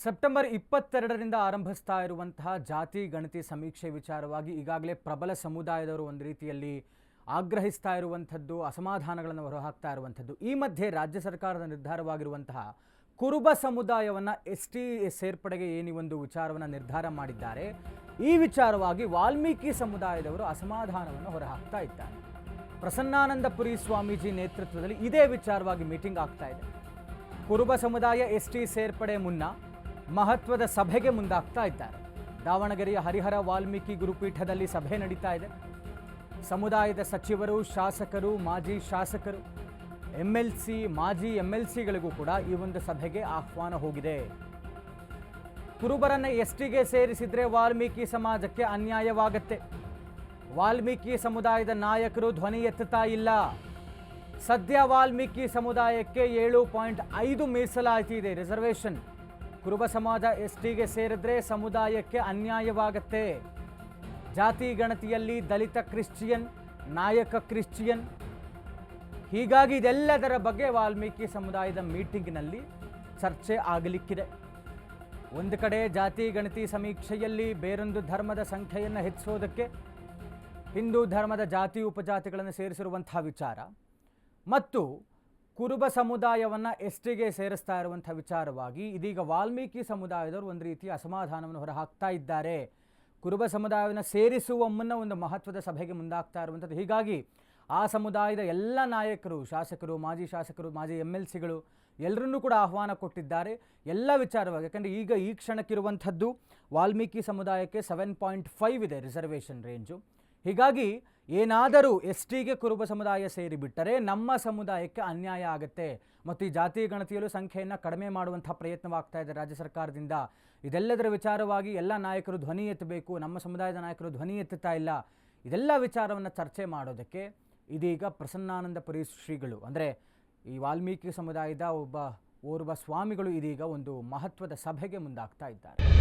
September 22ರಿಂದ ಆರಂಭಿಸ್ತಾ ಇರುವಂತಹ ಜಾತಿ ಗಣತಿ ಸಮೀಕ್ಷೆ ವಿಚಾರವಾಗಿ ಈಗಾಗಲೇ ಪ್ರಬಲ ಸಮುದಾಯದವರು ಒಂದು ರೀತಿಯಲ್ಲಿ ಆಗ್ರಹಿಸ್ತಾ ಇರುವಂಥದ್ದು, ಅಸಮಾಧಾನಗಳನ್ನು ಹೊರಹಾಕ್ತಾ ಇರುವಂಥದ್ದು. ಈ ಮಧ್ಯೆ ರಾಜ್ಯ ಸರ್ಕಾರದ ನಿರ್ಧಾರವಾಗಿರುವಂತಹ ಕುರುಬ ಸಮುದಾಯವನ್ನು ST ಸೇರ್ಪಡೆಗೆ ಒಂದು ವಿಚಾರವನ್ನು ನಿರ್ಧಾರ ಮಾಡಿದ್ದಾರೆ. ಈ ವಿಚಾರವಾಗಿ ವಾಲ್ಮೀಕಿ ಸಮುದಾಯದವರು ಅಸಮಾಧಾನವನ್ನು ಹೊರಹಾಕ್ತಾ ಇದ್ದಾರೆ. ಪ್ರಸನ್ನಾನಂದಪುರಿ ಸ್ವಾಮೀಜಿ ನೇತೃತ್ವದಲ್ಲಿ ಇದೇ ವಿಚಾರವಾಗಿ ಮೀಟಿಂಗ್ ಆಗ್ತಾ ಇದೆ. ಕುರುಬ ಸಮುದಾಯ ST ಸೇರ್ಪಡೆ ಮುನ್ನ ಮಹತ್ವದ ಸಭೆಗೆ ಮುಂದಾಗ್ತಾ ಇದ್ದಾರೆ. ದಾವಣಗೆರೆಯ ಹರಿಹರ ವಾಲ್ಮೀಕಿ ಗುರುಪೀಠದಲ್ಲಿ ಸಭೆ ನಡೀತಾ ಇದೆ. ಸಮುದಾಯದ ಸಚಿವರು, ಶಾಸಕರು, ಮಾಜಿ ಶಾಸಕರು, MLC, ಮಾಜಿ MLCಗಳಿಗೂ ಕೂಡ ಈ ಒಂದು ಸಭೆಗೆ ಆಹ್ವಾನ ಹೋಗಿದೆ. ಕುರುಬರನ್ನ STಗೆ ಸೇರಿಸಿದ್ರೆ ವಾಲ್ಮೀಕಿ ಸಮಾಜಕ್ಕೆ ಅನ್ಯಾಯವಾಗತ್ತೆ. ವಾಲ್ಮೀಕಿ ಸಮುದಾಯದ ನಾಯಕರು ಧ್ವನಿ ಎತ್ತುತ್ತಾ ಇಲ್ಲ. ಸದ್ಯ ವಾಲ್ಮೀಕಿ ಸಮುದಾಯಕ್ಕೆ 7.5 ಮೀಸಲಾತಿ ಇದೆ, ರಿಸರ್ವೇಷನ್. ಕುರುಬ ಸಮಾಜ STಗೆ ಸೇರಿದ್ರೆ ಸಮುದಾಯಕ್ಕೆ ಅನ್ಯಾಯವಾಗತ್ತೆ. ಜಾತಿ ಗಣತಿಯಲ್ಲಿ ದಲಿತ ಕ್ರಿಶ್ಚಿಯನ್, ನಾಯಕ ಕ್ರಿಶ್ಚಿಯನ್, ಹೀಗಾಗಿ ಇದೆಲ್ಲದರ ಬಗ್ಗೆ ವಾಲ್ಮೀಕಿ ಸಮುದಾಯದ ಮೀಟಿಂಗ್ನಲ್ಲಿ ಚರ್ಚೆ ಆಗಲಿಕ್ಕಿದೆ. ಒಂದು ಕಡೆ ಜಾತಿ ಗಣತಿ ಸಮೀಕ್ಷೆಯಲ್ಲಿ ಬೇರೊಂದು ಧರ್ಮದ ಸಂಖ್ಯೆಯನ್ನು ಹೆಚ್ಚಿಸೋದಕ್ಕೆ ಹಿಂದೂ ಧರ್ಮದ ಜಾತಿ ಉಪಜಾತಿಗಳನ್ನು ಸೇರಿಸಿರುವಂತಹ ವಿಚಾರ ಮತ್ತು ಕುರುಬ ಸಮುದಾಯವನ್ನು STಗೆ ಸೇರಿಸ್ತಾ ಇರುವಂಥ ವಿಚಾರವಾಗಿ ಇದೀಗ ವಾಲ್ಮೀಕಿ ಸಮುದಾಯದವರು ಒಂದು ರೀತಿಯ ಅಸಮಾಧಾನವನ್ನು ಹೊರಹಾಕ್ತಾ ಇದ್ದಾರೆ. ಕುರುಬ ಸಮುದಾಯವನ್ನು ಸೇರಿಸುವ ಮುನ್ನ ಒಂದು ಮಹತ್ವದ ಸಭೆಗೆ ಮುಂದಾಗ್ತಾ ಇರುವಂಥದ್ದು. ಹೀಗಾಗಿ ಆ ಸಮುದಾಯದ ಎಲ್ಲ ನಾಯಕರು, ಶಾಸಕರು, ಮಾಜಿ MLCಗಳು ಎಲ್ಲರನ್ನೂ ಕೂಡ ಆಹ್ವಾನ ಕೊಟ್ಟಿದ್ದಾರೆ ಎಲ್ಲ ವಿಚಾರವಾಗಿ. ಯಾಕಂದರೆ ಈಗ ಈ ಕ್ಷಣಕ್ಕಿರುವಂಥದ್ದು ವಾಲ್ಮೀಕಿ ಸಮುದಾಯಕ್ಕೆ 7.5 ಇದೆ ರಿಸರ್ವೇಷನ್ ರೇಂಜು. ಹೀಗಾಗಿ ಏನಾದರೂ STಗೆ ಕುರುಬ ಸಮುದಾಯ ಸೇರಿಬಿಟ್ಟರೆ ನಮ್ಮ ಸಮುದಾಯಕ್ಕೆ ಅನ್ಯಾಯ ಆಗುತ್ತೆ ಮತ್ತು ಈ ಜಾತಿ ಗಣತಿಯಲ್ಲೂ ಸಂಖ್ಯೆಯನ್ನು ಕಡಿಮೆ ಮಾಡುವಂಥ ಪ್ರಯತ್ನವಾಗ್ತಾ ಇದೆ ರಾಜ್ಯ ಸರ್ಕಾರದಿಂದ. ಇದೆಲ್ಲದರ ವಿಚಾರವಾಗಿ ಎಲ್ಲ ನಾಯಕರು ಧ್ವನಿ ಎತ್ತಬೇಕು, ನಮ್ಮ ಸಮುದಾಯದ ನಾಯಕರು ಧ್ವನಿ ಎತ್ತುತ್ತಾ ಇಲ್ಲ. ಇದೆಲ್ಲ ವಿಚಾರವನ್ನು ಚರ್ಚೆ ಮಾಡೋದಕ್ಕೆ ಇದೀಗ ಪ್ರಸನ್ನಾನಂದಪುರಿ ಶ್ರೀಗಳು ಅಂದರೆ ಈ ವಾಲ್ಮೀಕಿ ಸಮುದಾಯದ ಓರ್ವ ಸ್ವಾಮಿಗಳು ಇದೀಗ ಒಂದು ಮಹತ್ವದ ಸಭೆಗೆ ಮುಂದಾಗ್ತಾ ಇದ್ದಾರೆ.